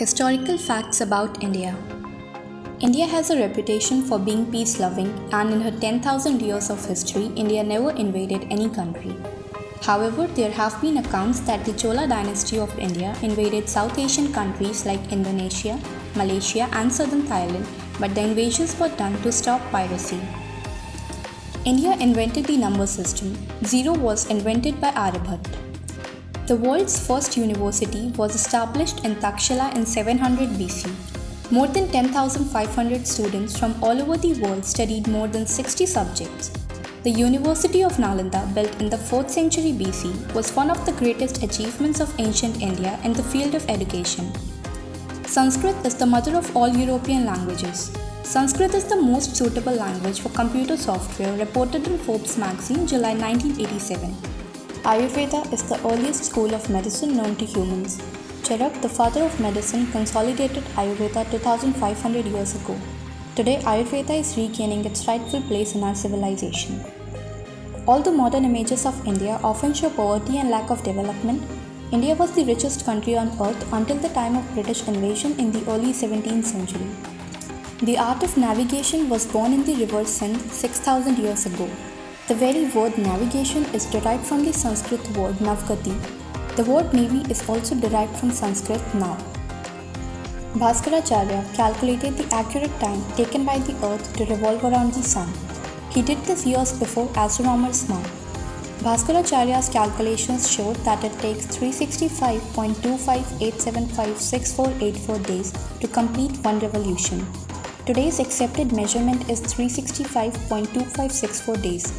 Historical facts about India. India has a reputation for being peace-loving, and in her 10,000 years of history, India never invaded any country. However, there have been accounts that the Chola dynasty of India invaded South Asian countries like Indonesia, Malaysia and southern Thailand, but the invasions were done to stop piracy. India invented the number system. Zero was invented by Aryabhatta. The world's first university was established in Takshila in 700 BC. More than 10,500 students from all over the world studied more than 60 subjects. The University of Nalanda, built in the 4th century BC, was one of the greatest achievements of ancient India in the field of education. Sanskrit is the mother of all European languages. Sanskrit is the most suitable language for computer software, reported in Forbes magazine, July 1987. Ayurveda is the earliest school of medicine known to humans. Charak, the father of medicine, consolidated Ayurveda 2,500 years ago. Today, Ayurveda is regaining its rightful place in our civilization. Although modern images of India often show poverty and lack of development, India was the richest country on earth until the time of British invasion in the early 17th century. The art of navigation was born in the river Sindh 6,000 years ago. The very word navigation is derived from the Sanskrit word navgati. The word navy is also derived from Sanskrit nav. Bhaskaracharya calculated the accurate time taken by the earth to revolve around the sun. He did this years before astronomers now. Bhaskaracharya's calculations showed that it takes 365.258756484 days to complete one revolution. Today's accepted measurement is 365.2564 days.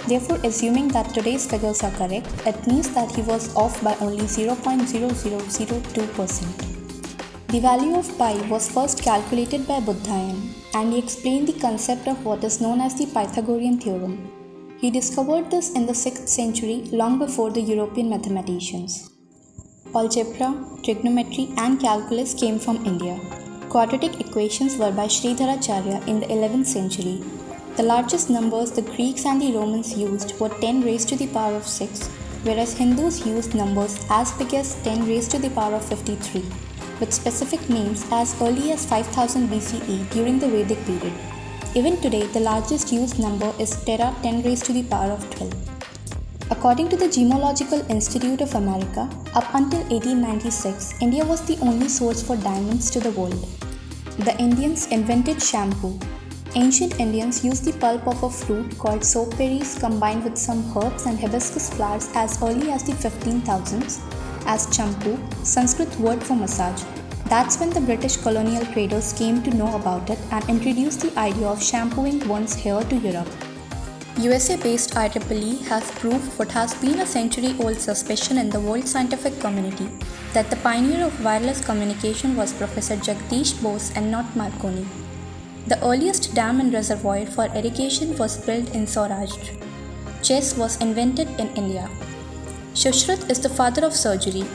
Therefore, assuming that today's figures are correct, it means that he was off by only 0.0002%. The value of pi was first calculated by Buddhayan, and he explained the concept of what is known as the Pythagorean theorem. He discovered this in the 6th century, long before the European mathematicians. Algebra, trigonometry and calculus came from India. Quadratic equations were by Sridharacharya in the 11th century. The largest numbers the Greeks and the Romans used were 10 raised to the power of 6, whereas Hindus used numbers as big as 10 raised to the power of 53, with specific names as early as 5000 BCE during the Vedic period. Even today, the largest used number is Terra 10 raised to the power of 12. According to the Gemological Institute of America, up until 1896, India was the only source for diamonds to the world. The Indians invented shampoo. Ancient Indians used the pulp of a fruit called soap berries combined with some herbs and hibiscus flowers as early as the 15,000s as champu, Sanskrit word for massage. That's when the British colonial traders came to know about it and introduced the idea of shampooing one's hair to Europe. USA-based IEEE has proved what has been a century-old suspicion in the world scientific community, that the pioneer of wireless communication was Professor Jagdish Bose and not Marconi. The earliest dam and reservoir for irrigation was built in Saurashtra. Chess was invented in India. Sushruta is the father of surgery.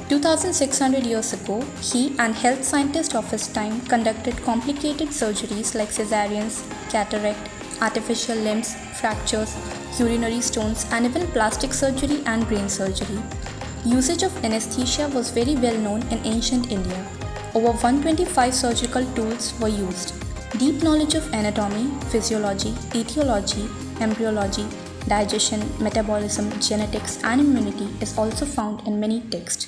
2,600 years ago, he and health scientists of his time conducted complicated surgeries like cesareans, cataract, artificial limbs, fractures, urinary stones, and even plastic surgery and brain surgery. Usage of anesthesia was very well known in ancient India. Over 125 surgical tools were used. Deep knowledge of anatomy, physiology, etiology, embryology, digestion, metabolism, genetics, and immunity is also found in many texts.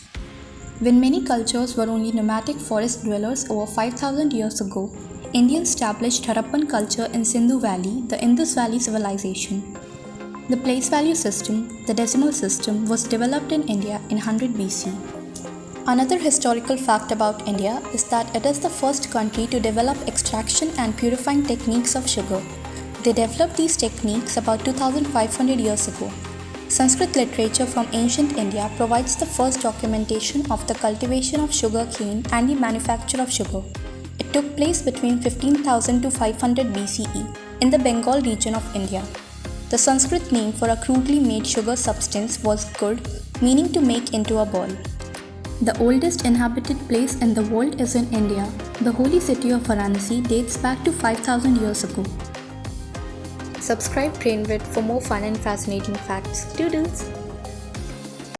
When many cultures were only nomadic forest dwellers over 5,000 years ago, Indians established Harappan culture in Sindhu Valley, the Indus Valley civilization. The place value system, the decimal system, was developed in India in 100 BC. Another historical fact about India is that it is the first country to develop extraction and purifying techniques of sugar. They developed these techniques about 2,500 years ago. Sanskrit literature from ancient India provides the first documentation of the cultivation of sugar cane and the manufacture of sugar. It took place between 15,000 to 500 BCE in the Bengal region of India. The Sanskrit name for a crudely made sugar substance was gur, meaning to make into a ball. The oldest inhabited place in the world is in India. The holy city of Varanasi dates back to 5,000 years ago. Subscribe Brainwid for more fun and fascinating facts. Doodles!